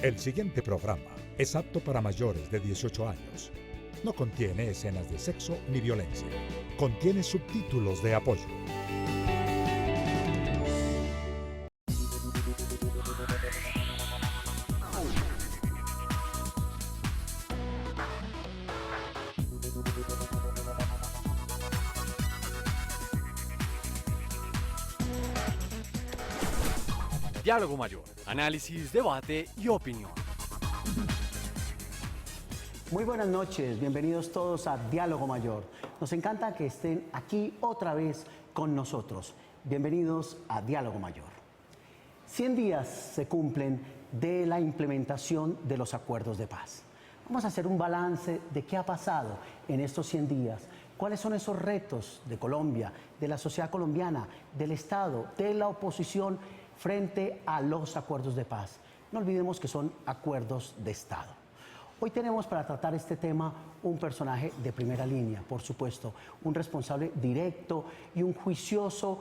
El siguiente programa es apto para mayores de 18 años. No contiene escenas de sexo ni violencia. Contiene subtítulos de apoyo. Diálogo Mayor, análisis, debate y opinión. Muy buenas noches, bienvenidos todos a Diálogo Mayor. Nos encanta que estén aquí otra vez con nosotros. Bienvenidos a Diálogo Mayor. 100 días se cumplen de la implementación de los acuerdos de paz. Vamos a hacer un balance de qué ha pasado en estos 100 días, cuáles son esos retos de Colombia, de la sociedad colombiana, del Estado, de la oposición frente a los acuerdos de paz. No olvidemos que son acuerdos de Estado. Hoy tenemos para tratar este tema un personaje de primera línea, por supuesto, un responsable directo y un juicioso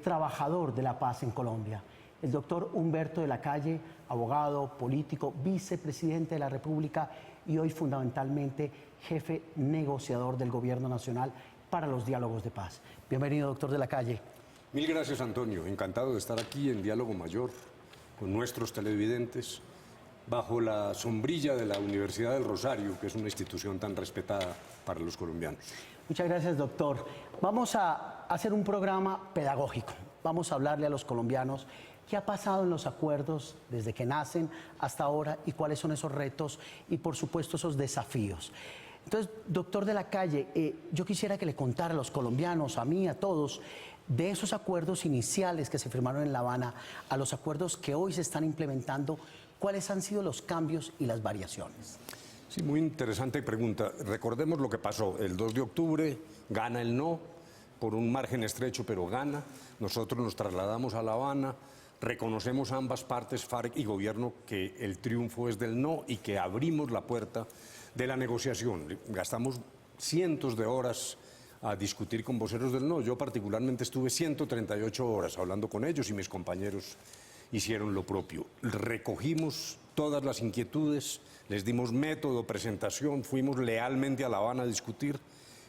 trabajador de la paz en Colombia. El doctor Humberto de la Calle, abogado, político, vicepresidente de la República y hoy fundamentalmente jefe negociador del Gobierno Nacional para los diálogos de paz. Bienvenido, doctor de la Calle. Mil gracias, Antonio. Encantado de estar aquí en Diálogo Mayor con nuestros televidentes bajo la sombrilla de la Universidad del Rosario, que es una institución tan respetada para los colombianos. Muchas gracias, doctor. Vamos a hacer un programa pedagógico. Vamos a hablarle a los colombianos qué ha pasado en los acuerdos desde que nacen hasta ahora y cuáles son esos retos y, por supuesto, esos desafíos. Entonces, doctor de la Calle, yo quisiera que le contara a los colombianos, a mí, a todos, de esos acuerdos iniciales que se firmaron en La Habana a los acuerdos que hoy se están implementando, ¿cuáles han sido los cambios y las variaciones? Sí, muy interesante pregunta. Recordemos lo que pasó. El 2 de octubre gana el no, por un margen estrecho, pero gana. Nosotros nos trasladamos a La Habana, reconocemos a ambas partes, FARC y gobierno, que el triunfo es del no y que abrimos la puerta de la negociación. Gastamos cientos de horas a discutir con voceros del no. Yo particularmente estuve 138 horas hablando con ellos y mis compañeros hicieron lo propio. Recogimos todas las inquietudes, les dimos método, presentación, fuimos lealmente a La Habana a discutir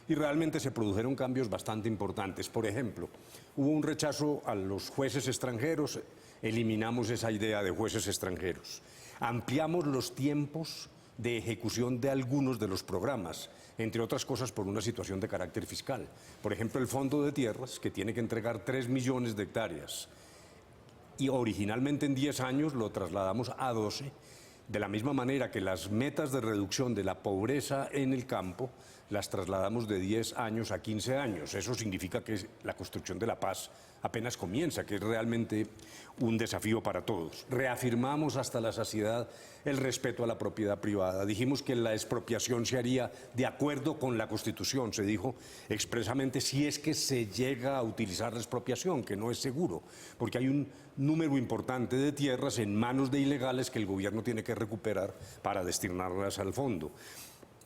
y realmente se produjeron cambios bastante importantes. Por ejemplo, hubo un rechazo a los jueces extranjeros, eliminamos esa idea de jueces extranjeros. Ampliamos los tiempos de ejecución de algunos de los programas, entre otras cosas por una situación de carácter fiscal. Por ejemplo, el Fondo de Tierras, que tiene que entregar 3 millones de hectáreas, y originalmente en 10 años lo trasladamos a 12, de la misma manera que las metas de reducción de la pobreza en el campo las trasladamos de 10 años a 15 años. Eso significa que la construcción de la paz apenas comienza, que es realmente un desafío para todos. Reafirmamos hasta la saciedad el respeto a la propiedad privada. Dijimos que la expropiación se haría de acuerdo con la Constitución. Se dijo expresamente si es que se llega a utilizar la expropiación, que no es seguro, porque hay un número importante de tierras en manos de ilegales que el gobierno tiene que recuperar para destinarlas al fondo.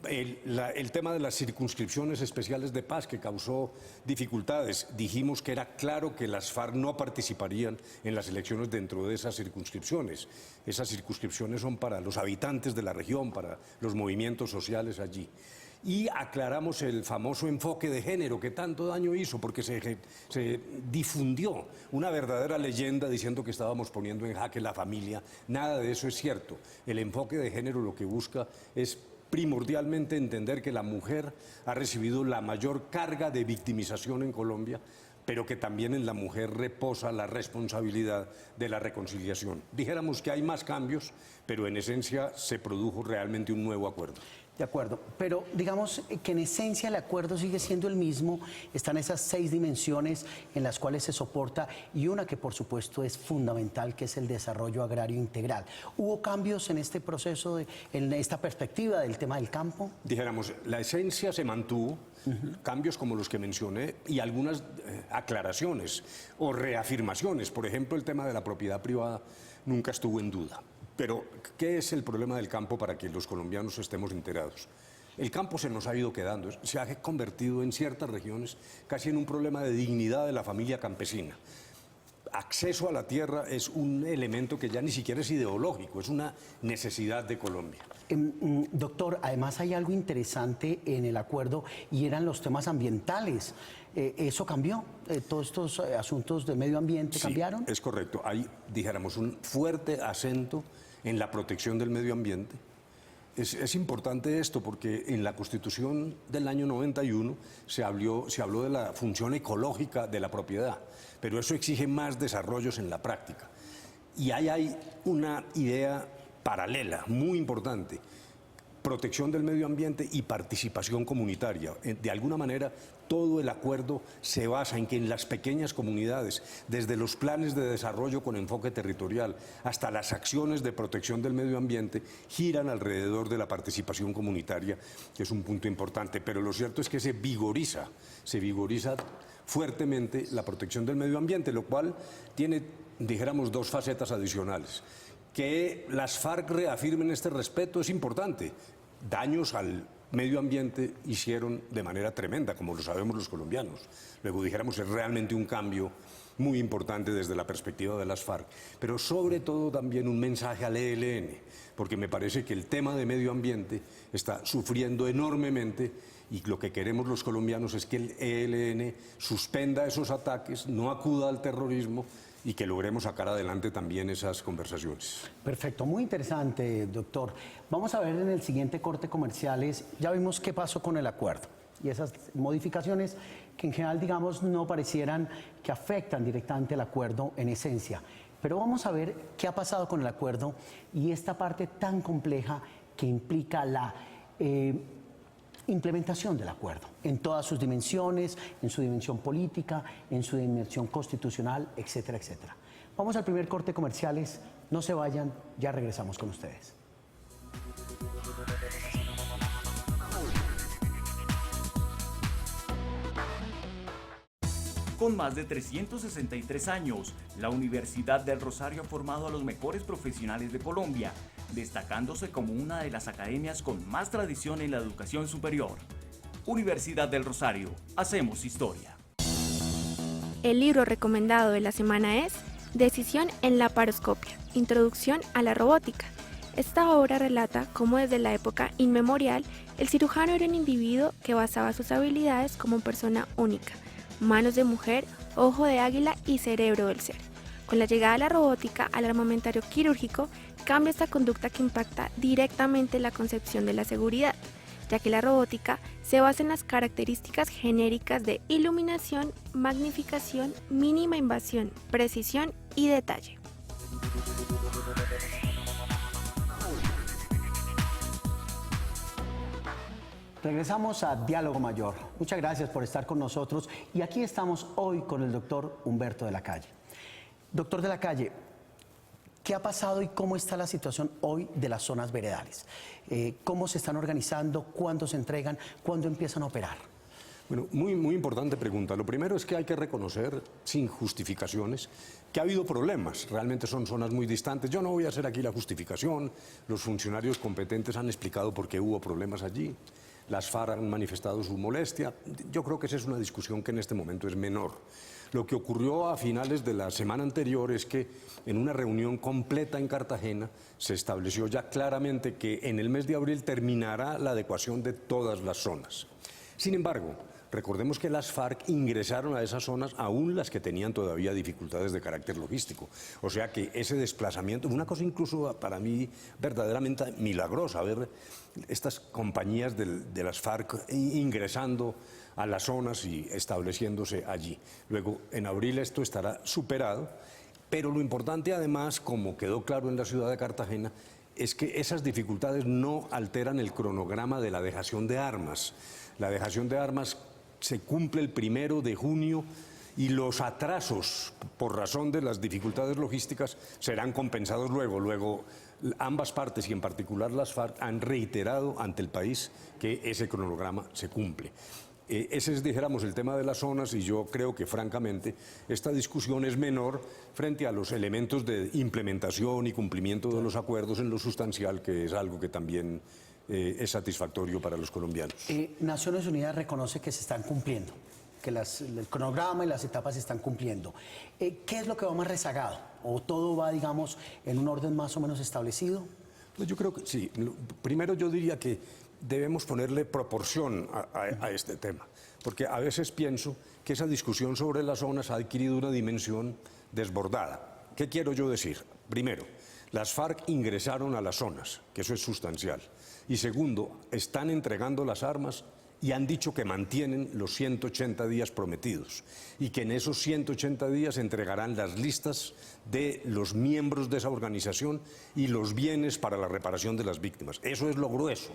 El tema de las circunscripciones especiales de paz que causó dificultades, dijimos que era claro que las FARC no participarían en las elecciones dentro de esas circunscripciones. Esas circunscripciones son para los habitantes de la región, para los movimientos sociales allí. Y aclaramos el famoso enfoque de género que tanto daño hizo porque se difundió una verdadera leyenda diciendo que estábamos poniendo en jaque la familia. Nada de eso es cierto. El enfoque de género lo que busca es primordialmente entender que la mujer ha recibido la mayor carga de victimización en Colombia, pero que también en la mujer reposa la responsabilidad de la reconciliación. Dijéramos que hay más cambios, pero en esencia se produjo realmente un nuevo acuerdo. De acuerdo, pero digamos que en esencia el acuerdo sigue siendo el mismo, están esas 6 dimensiones en las cuales se soporta y una que por supuesto es fundamental, que es el desarrollo agrario integral. ¿Hubo cambios en este proceso, en esta perspectiva del tema del campo? Dijéramos, la esencia se mantuvo, cambios como los que mencioné y algunas aclaraciones o reafirmaciones. Por ejemplo, el tema de la propiedad privada nunca estuvo en duda. Pero, ¿qué es el problema del campo para que los colombianos estemos enterados? El campo se nos ha ido quedando, se ha convertido en ciertas regiones casi en un problema de dignidad de la familia campesina. acceso a la tierra es un elemento que ya ni siquiera es ideológico, es una necesidad de Colombia. Doctor, además hay algo interesante en el acuerdo y eran los temas ambientales. ¿Eso cambió? ¿Todos estos asuntos de medio ambiente cambiaron? Es correcto. Hay, dijéramos, un fuerte acento en la protección del medio ambiente. Es importante esto porque en la Constitución del año 91 se habló de la función ecológica de la propiedad, pero eso exige más desarrollos en la práctica. Y ahí hay una idea paralela, muy importante: protección del medio ambiente y participación comunitaria. De alguna manera, todo el acuerdo se basa en que en las pequeñas comunidades, desde los planes de desarrollo con enfoque territorial hasta las acciones de protección del medio ambiente, giran alrededor de la participación comunitaria, que es un punto importante. Pero lo cierto es que se vigoriza fuertemente la protección del medio ambiente, lo cual tiene, dijéramos, dos facetas adicionales. Que las FARC reafirmen este respeto es importante. Daños al medio ambiente hicieron de manera tremenda, como lo sabemos los colombianos. Luego, dijéramos, es realmente un cambio muy importante desde la perspectiva de las FARC. Pero sobre todo también un mensaje al ELN, porque me parece que el tema de medio ambiente está sufriendo enormemente y lo que queremos los colombianos es que el ELN suspenda esos ataques, no acuda al terrorismo y que logremos sacar adelante también esas conversaciones. Perfecto, muy interesante, doctor. Vamos a ver en el siguiente corte comerciales, ya vimos qué pasó con el acuerdo y esas modificaciones que en general, digamos, no parecieran que afectan directamente el acuerdo en esencia. Pero vamos a ver qué ha pasado con el acuerdo y esta parte tan compleja que implica la implementación del acuerdo en todas sus dimensiones, en su dimensión política, en su dimensión constitucional, etcétera, etcétera. Vamos al primer corte comerciales, no se vayan, ya regresamos con ustedes. Con más de 363 años, la Universidad del Rosario ha formado a los mejores profesionales de Colombia, destacándose como una de las academias con más tradición en la educación superior. Universidad del Rosario, hacemos historia. El libro recomendado de la semana es Decisión en laparoscopia, Introducción a la robótica. Esta obra relata cómo desde la época inmemorial el cirujano era un individuo que basaba sus habilidades como persona única, manos de mujer, ojo de águila y cerebro del ser. Con la llegada de la robótica al armamentario quirúrgico, cambia esta conducta que impacta directamente la concepción de la seguridad, ya que la robótica se basa en las características genéricas de iluminación, magnificación, mínima invasión, precisión y detalle. Regresamos a Diálogo Mayor. Muchas gracias por estar con nosotros y aquí estamos hoy con el doctor Humberto de la Calle. Doctor de la Calle, ¿qué ha pasado y cómo está la situación hoy de las zonas veredales? ¿Cómo se están organizando? ¿Cuándo se entregan? ¿Cuándo empiezan a operar? Bueno, muy importante pregunta. Lo primero es que hay que reconocer, sin justificaciones, que ha habido problemas. Realmente son zonas muy distantes. Yo no voy a hacer aquí la justificación. Los funcionarios competentes han explicado por qué hubo problemas allí. Las FARC han manifestado su molestia. Yo creo que esa es una discusión que en este momento es menor. Lo que ocurrió a finales de la semana anterior es que en una reunión completa en Cartagena se estableció ya claramente que en el mes de abril terminará la adecuación de todas las zonas. Sin embargo, recordemos que las FARC ingresaron a esas zonas, aún las que tenían todavía dificultades de carácter logístico. O sea que ese desplazamiento, una cosa incluso para mí verdaderamente milagrosa, ver estas compañías de las FARC ingresando a las zonas y estableciéndose allí. Luego, en abril esto estará superado, pero lo importante además, como quedó claro en la ciudad de Cartagena, es que esas dificultades no alteran el cronograma de la dejación de armas. La dejación de armas se cumple el 1 de junio y los atrasos por razón de las dificultades logísticas serán compensados luego. Luego, ambas partes y en particular las FARC han reiterado ante el país que ese cronograma se cumple. Ese es, dijéramos, el tema de las zonas y yo creo que francamente esta discusión es menor frente a los elementos de implementación y cumplimiento de los acuerdos en lo sustancial, que es algo que también es satisfactorio para los colombianos. Naciones Unidas reconoce que se están cumpliendo. el cronograma y las etapas se están cumpliendo. ¿Qué es lo que va más rezagado? ¿O todo va, digamos, en un orden más o menos establecido? Pues yo creo que sí. Primero yo diría que debemos ponerle proporción a este tema, porque a veces pienso que esa discusión sobre las zonas ha adquirido una dimensión desbordada. ¿Qué quiero yo decir? Primero, las FARC ingresaron a las zonas, que eso es sustancial. Y segundo, están entregando las armas y han dicho que mantienen los 180 días prometidos y que en esos 180 días entregarán las listas de los miembros de esa organización y los bienes para la reparación de las víctimas. Eso es lo grueso,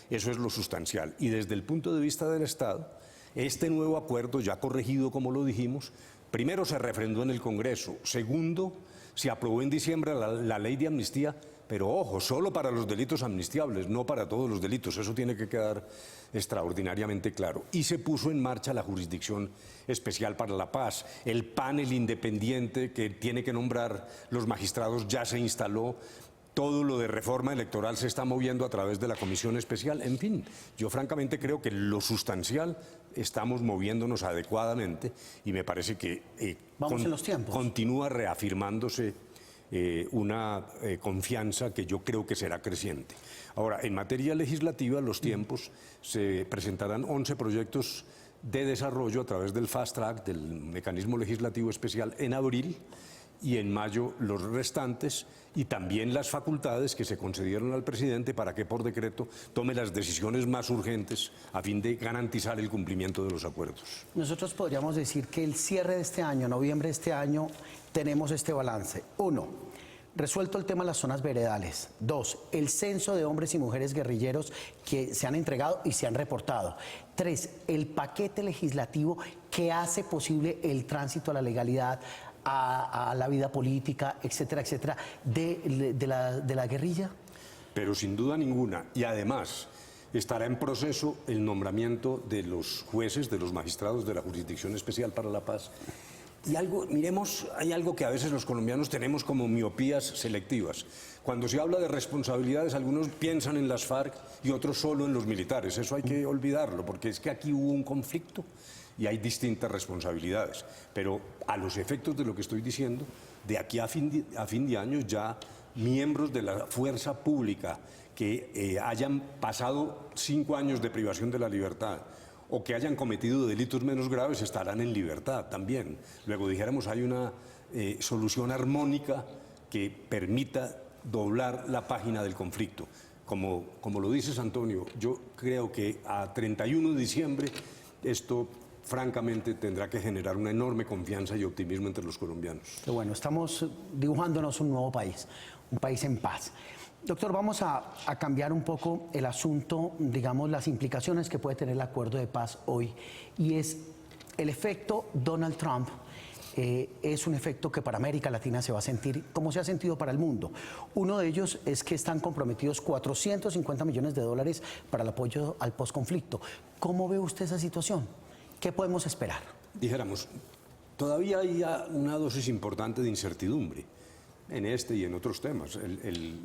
eso es lo sustancial. Y desde el punto de vista del Estado, este nuevo acuerdo, ya corregido como lo dijimos, primero se refrendó en el Congreso, segundo, se aprobó en diciembre la ley de amnistía, pero ojo, solo para los delitos amnistiables, no para todos los delitos, eso tiene que quedar extraordinariamente claro. Y se puso en marcha la Jurisdicción Especial para la Paz, el panel independiente que tiene que nombrar los magistrados ya se instaló, todo lo de reforma electoral se está moviendo a través de la Comisión Especial, en fin, yo francamente creo que lo sustancial estamos moviéndonos adecuadamente y me parece que Vamos en los tiempos. Continúa reafirmándose una confianza que yo creo que será creciente. Ahora, en materia legislativa, los tiempos, se presentarán 11 proyectos de desarrollo a través del Fast Track, del Mecanismo Legislativo Especial, en abril, y en mayo los restantes, y también las facultades que se concedieron al presidente para que por decreto tome las decisiones más urgentes a fin de garantizar el cumplimiento de los acuerdos. Nosotros podríamos decir que el cierre de este año, noviembre de este año, tenemos este balance. 1, resuelto el tema de las zonas veredales. 2, el censo de hombres y mujeres guerrilleros que se han entregado y se han reportado. 3, el paquete legislativo que hace posible el tránsito a la legalidad, a la vida política, etcétera, etcétera, de la guerrilla. Pero sin duda ninguna, y además estará en proceso el nombramiento de los jueces, de los magistrados de la Jurisdicción Especial para la Paz. Y algo, miremos, hay algo que a veces los colombianos tenemos como miopías selectivas. Cuando se habla de responsabilidades, algunos piensan en las FARC y otros solo en los militares. Eso hay que olvidarlo, porque es que aquí hubo un conflicto y hay distintas responsabilidades. Pero a los efectos de lo que estoy diciendo, de aquí a fin de año ya miembros de la fuerza pública que hayan pasado 5 años de privación de la libertad o que hayan cometido delitos menos graves estarán en libertad también. Luego dijéramos, hay una solución armónica que permita doblar la página del conflicto. Como lo dices, Antonio, yo creo que a 31 de diciembre esto francamente tendrá que generar una enorme confianza y optimismo entre los colombianos. Pero bueno, estamos dibujándonos un nuevo país, un país en paz. Doctor, vamos a cambiar un poco el asunto, digamos, las implicaciones que puede tener el acuerdo de paz hoy, y es el efecto Donald Trump. Es un efecto que para América Latina se va a sentir como se ha sentido para el mundo. Uno de ellos es que están comprometidos 450 millones de dólares para el apoyo al posconflicto. ¿Cómo ve usted esa situación? ¿Qué podemos esperar? Dijéramos, todavía hay una dosis importante de incertidumbre en este y en otros temas.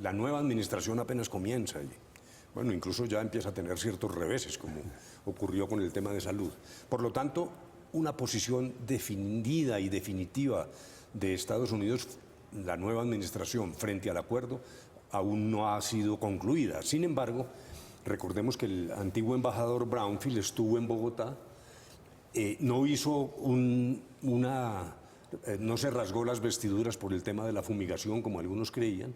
La nueva administración apenas comienza y, bueno, incluso ya empieza a tener ciertos reveses, como ocurrió con el tema de salud. Por lo tanto, una posición definida y definitiva de Estados Unidos, la nueva administración frente al acuerdo, aún no ha sido concluida. Sin embargo, recordemos que el antiguo embajador Brownfield estuvo en Bogotá, no hizo no se rasgó las vestiduras por el tema de la fumigación, como algunos creían,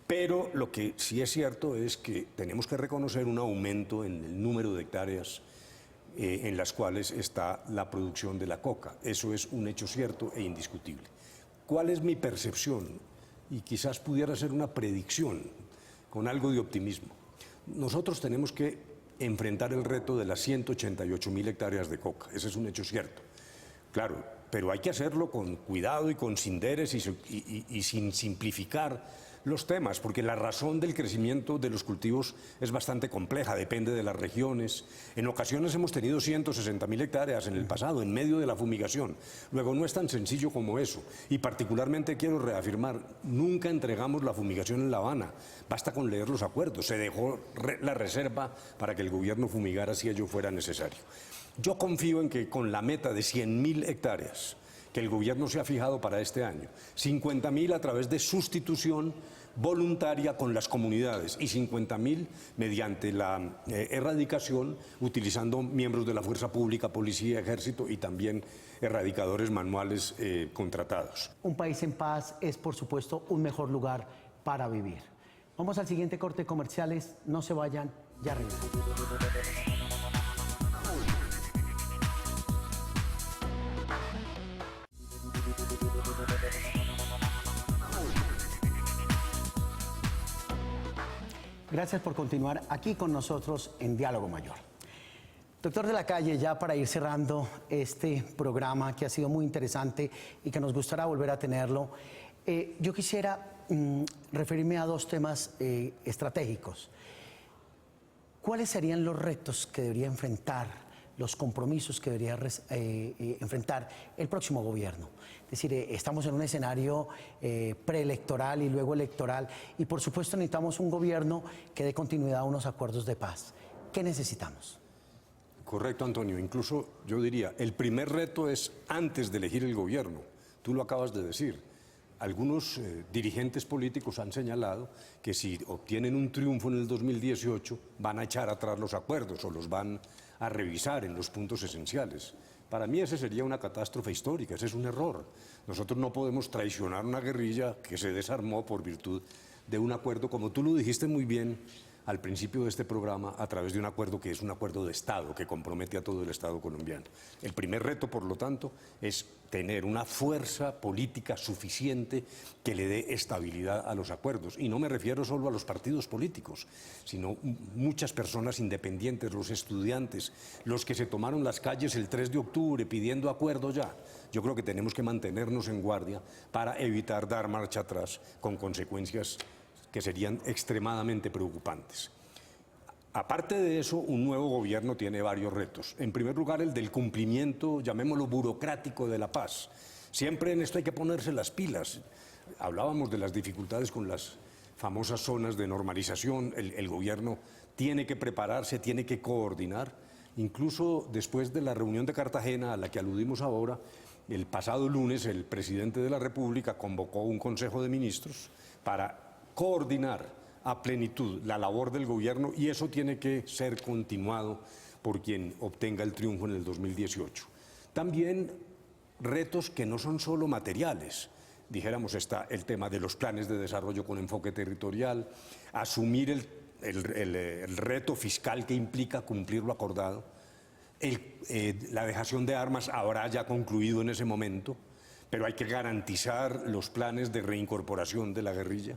pero lo que sí es cierto es que tenemos que reconocer un aumento en el número de hectáreas en las cuales está la producción de la coca. Eso es un hecho cierto e indiscutible. ¿Cuál es mi percepción? Y quizás pudiera ser una predicción con algo de optimismo. Nosotros tenemos que enfrentar el reto de las 188.000 hectáreas de coca. Ese es un hecho cierto. Claro, pero hay que hacerlo con cuidado y con cinderes y sin simplificar los temas, porque la razón del crecimiento de los cultivos es bastante compleja, depende de las regiones. En ocasiones hemos tenido 160.000 hectáreas en el pasado, en medio de la fumigación. Luego no es tan sencillo como eso. Y particularmente quiero reafirmar, nunca entregamos la fumigación en La Habana. Basta con leer los acuerdos. Se dejó la reserva para que el gobierno fumigara si ello fuera necesario. Yo confío en que con la meta de 100.000 hectáreas que el gobierno se ha fijado para este año, 50.000 a través de sustitución voluntaria con las comunidades y 50.000 mediante la erradicación utilizando miembros de la fuerza pública, policía, ejército y también erradicadores manuales contratados. Un país en paz es, por supuesto, un mejor lugar para vivir. Vamos al siguiente corte de comerciales. No se vayan, ya regresamos. Gracias por continuar aquí con nosotros en Diálogo Mayor. Doctor de la Calle, ya para ir cerrando este programa que ha sido muy interesante y que nos gustará volver a tenerlo, yo quisiera referirme a dos temas estratégicos. ¿Cuáles serían los retos que debería enfrentar, los compromisos que debería enfrentar el próximo gobierno? Es decir, estamos en un escenario preelectoral y luego electoral y por supuesto necesitamos un gobierno que dé continuidad a unos acuerdos de paz. ¿Qué necesitamos? Correcto, Antonio. Incluso yo diría, el primer reto es antes de elegir el gobierno. Tú lo acabas de decir. Algunos dirigentes políticos han señalado que si obtienen un triunfo en el 2018 van a echar atrás los acuerdos o los van a revisar en los puntos esenciales. Para mí ese sería una catástrofe histórica, ese es un error. Nosotros no podemos traicionar una guerrilla que se desarmó por virtud de un acuerdo, como tú lo dijiste muy bien al principio de este programa, a través de un acuerdo que es un acuerdo de Estado, que compromete a todo el Estado colombiano. El primer reto, por lo tanto, es tener una fuerza política suficiente que le dé estabilidad a los acuerdos. Y no me refiero solo a los partidos políticos, sino muchas personas independientes, los estudiantes, los que se tomaron las calles el 3 de octubre pidiendo acuerdo ya. Yo creo que tenemos que mantenernos en guardia para evitar dar marcha atrás con consecuencias que serían extremadamente preocupantes. Aparte de eso, un nuevo gobierno tiene varios retos. En primer lugar, el del cumplimiento, llamémoslo burocrático, de la paz. Siempre en esto hay que ponerse las pilas. Hablábamos de las dificultades con las famosas zonas de normalización. El gobierno tiene que prepararse, tiene que coordinar. Incluso después de la reunión de Cartagena, a la que aludimos ahora, el pasado lunes el presidente de la República convocó un Consejo de Ministros para coordinar a plenitud la labor del gobierno y eso tiene que ser continuado por quien obtenga el triunfo en el 2018. También retos que no son solo materiales. Dijéramos, está el tema de los planes de desarrollo con enfoque territorial, asumir el reto fiscal que implica cumplir lo acordado, la dejación de armas habrá ya concluido en ese momento, pero hay que garantizar los planes de reincorporación de la guerrilla.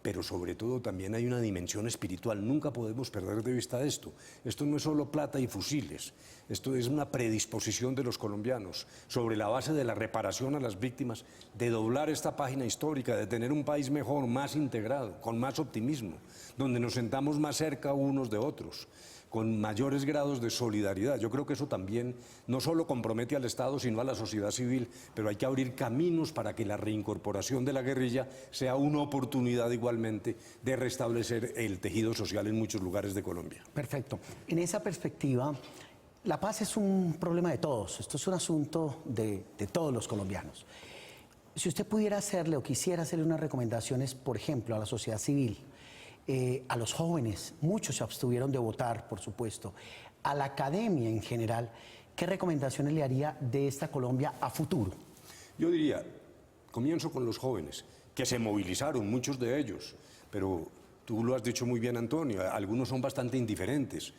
Pero sobre todo también hay una dimensión espiritual, nunca podemos perder de vista esto. Esto no es solo plata y fusiles, esto es una predisposición de los colombianos sobre la base de la reparación a las víctimas, de doblar esta página histórica, de tener un país mejor, más integrado, con más optimismo, donde nos sentamos más cerca unos de otros, con mayores grados de solidaridad. Yo creo que eso también no solo compromete al Estado, sino a la sociedad civil, pero hay que abrir caminos para que la reincorporación de la guerrilla sea una oportunidad igualmente de restablecer el tejido social en muchos lugares de Colombia. Perfecto. En esa perspectiva, la paz es un problema de todos, esto es un asunto de todos los colombianos. Si usted pudiera hacerle o quisiera hacerle unas recomendaciones, por ejemplo, a la sociedad civil, a los jóvenes, muchos se abstuvieron de votar, por supuesto, a la academia en general, ¿qué recomendaciones le haría de esta Colombia a futuro? Yo diría, comienzo con los jóvenes, que se movilizaron, muchos de ellos, pero tú lo has dicho muy bien, Antonio, algunos son bastante indiferentes.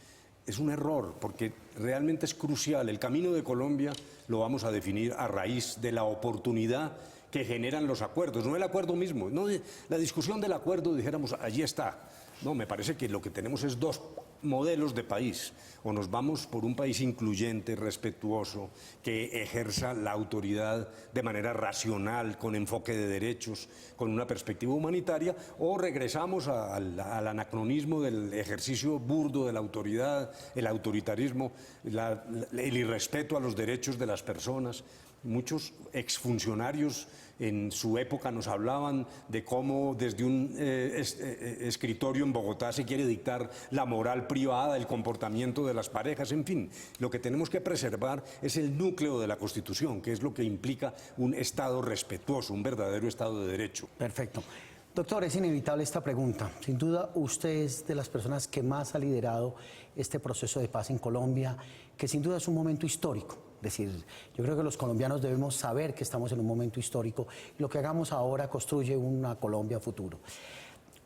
Es un error, porque realmente es crucial. El camino de Colombia lo vamos a definir a raíz de la oportunidad que generan los acuerdos, no el acuerdo mismo, no la discusión del acuerdo, dijéramos, allí está. No, me parece que lo que tenemos es dos modelos de país. O nos vamos por un país incluyente, respetuoso, que ejerza la autoridad de manera racional, con enfoque de derechos, con una perspectiva humanitaria, o regresamos al anacronismo del ejercicio burdo de la autoridad, el autoritarismo, el irrespeto a los derechos de las personas. Muchos exfuncionarios En su época nos hablaban de cómo desde un escritorio en Bogotá se quiere dictar la moral privada, el comportamiento de las parejas, en fin. Lo que tenemos que preservar es el núcleo de la Constitución, que es lo que implica un Estado respetuoso, un verdadero Estado de Derecho. Perfecto. Doctor, es inevitable esta pregunta. Sin duda, usted es de las personas que más ha liderado este proceso de paz en Colombia, que sin duda es un momento histórico. Es decir, yo creo que los colombianos debemos saber que estamos en un momento histórico. Lo que hagamos ahora construye una Colombia futuro.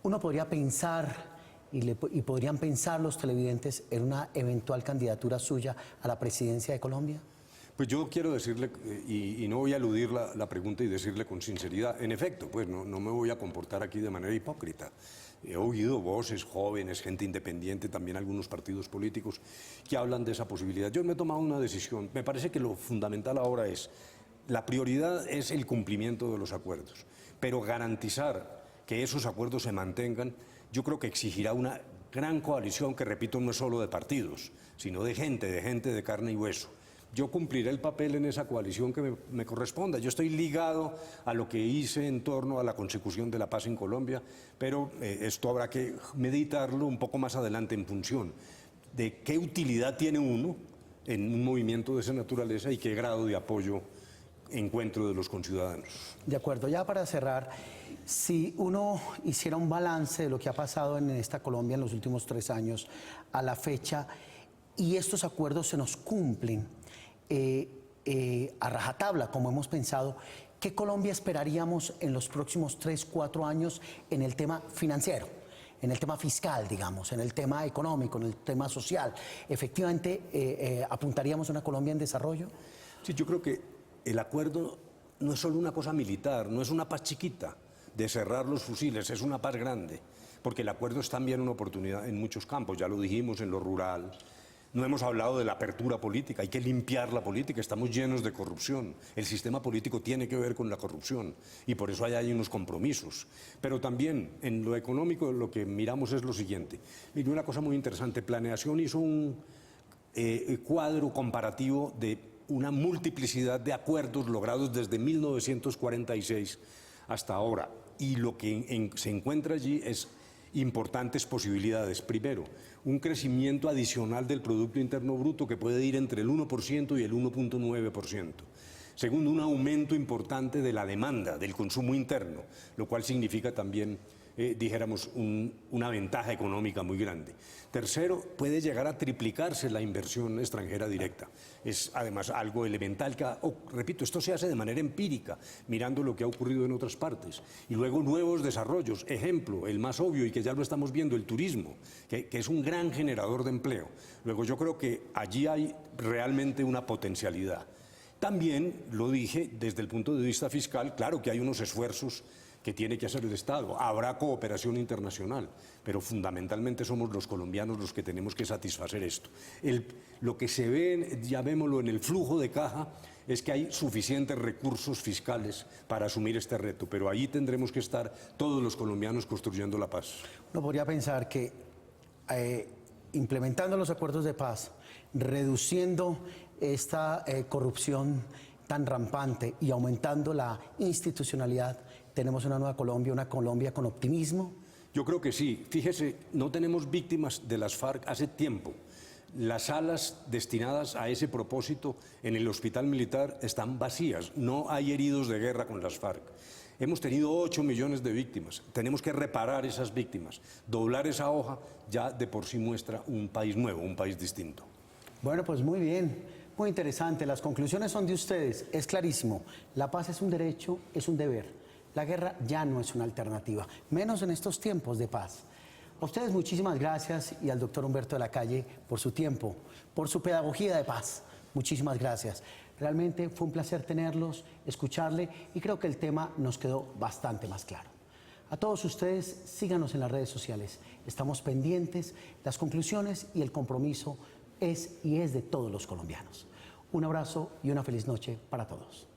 Uno podría pensar, y podrían pensar los televidentes, en una eventual candidatura suya a la presidencia de Colombia. Pues yo quiero decirle, y no voy a eludir la pregunta y decirle con sinceridad, en efecto, pues no me voy a comportar aquí de manera hipócrita. He oído voces jóvenes, gente independiente, también algunos partidos políticos que hablan de esa posibilidad. Yo me he tomado una decisión. Me parece que lo fundamental ahora es, la prioridad es el cumplimiento de los acuerdos, pero garantizar que esos acuerdos se mantengan, yo creo que exigirá una gran coalición que, repito, no es solo de partidos, sino de gente de carne y hueso. Yo cumpliré el papel en esa coalición que me corresponda. Yo estoy ligado a lo que hice en torno a la consecución de la paz en Colombia, pero esto habrá que meditarlo un poco más adelante en función de qué utilidad tiene uno en un movimiento de esa naturaleza y qué grado de apoyo encuentro de los conciudadanos. De acuerdo, ya para cerrar, si uno hiciera un balance de lo que ha pasado en esta Colombia en los últimos 3 años a la fecha, y estos acuerdos se nos cumplen a rajatabla, como hemos pensado, ¿qué Colombia esperaríamos en los próximos 3, 4 años en el tema financiero, en el tema fiscal, digamos, en el tema económico, en el tema social? ¿Efectivamente apuntaríamos a una Colombia en desarrollo? Sí, yo creo que el acuerdo no es solo una cosa militar, no es una paz chiquita de cerrar los fusiles, es una paz grande, porque el acuerdo es también una oportunidad en muchos campos, ya lo dijimos, en lo rural. No hemos hablado de la apertura política, hay que limpiar la política, estamos llenos de corrupción. El sistema político tiene que ver con la corrupción y por eso hay unos compromisos. Pero también en lo económico lo que miramos es lo siguiente. Mire, una cosa muy interesante, Planeación hizo un cuadro comparativo de una multiplicidad de acuerdos logrados desde 1946 hasta ahora. Y lo que se encuentra allí es importantes posibilidades. Primero, un crecimiento adicional del Producto Interno Bruto que puede ir entre el 1% y el 1.9%. Segundo, un aumento importante de la demanda, del consumo interno, lo cual significa también, dijéramos, una ventaja económica muy grande. Tercero, puede llegar a triplicarse la inversión extranjera directa. Es además algo elemental que, repito, esto se hace de manera empírica, mirando lo que ha ocurrido en otras partes. Y luego nuevos desarrollos. Ejemplo, el más obvio y que ya lo estamos viendo, el turismo, que es un gran generador de empleo. Luego yo creo que allí hay realmente una potencialidad. También, lo dije, desde el punto de vista fiscal, claro que hay unos esfuerzos que tiene que hacer el Estado. Habrá cooperación internacional, pero fundamentalmente somos los colombianos los que tenemos que satisfacer esto. Lo que se ve, llamémoslo, en el flujo de caja, es que hay suficientes recursos fiscales para asumir este reto, pero ahí tendremos que estar todos los colombianos construyendo la paz. Uno podría pensar que implementando los acuerdos de paz, reduciendo esta corrupción tan rampante y aumentando la institucionalidad, tenemos una nueva Colombia, una Colombia con optimismo. Yo creo que sí. Fíjese, no tenemos víctimas de las FARC hace tiempo. Las salas destinadas a ese propósito en el hospital militar están vacías. No hay heridos de guerra con las FARC. Hemos tenido 8 millones de víctimas. Tenemos que reparar esas víctimas. Doblar esa hoja ya de por sí muestra un país nuevo, un país distinto. Bueno, pues muy bien, muy interesante. Las conclusiones son de ustedes. Es clarísimo. La paz es un derecho, es un deber. La guerra ya no es una alternativa, menos en estos tiempos de paz. A ustedes muchísimas gracias y al doctor Humberto de la Calle por su tiempo, por su pedagogía de paz. Muchísimas gracias. Realmente fue un placer tenerlos, escucharle y creo que el tema nos quedó bastante más claro. A todos ustedes, síganos en las redes sociales. Estamos pendientes, las conclusiones y el compromiso es de todos los colombianos. Un abrazo y una feliz noche para todos.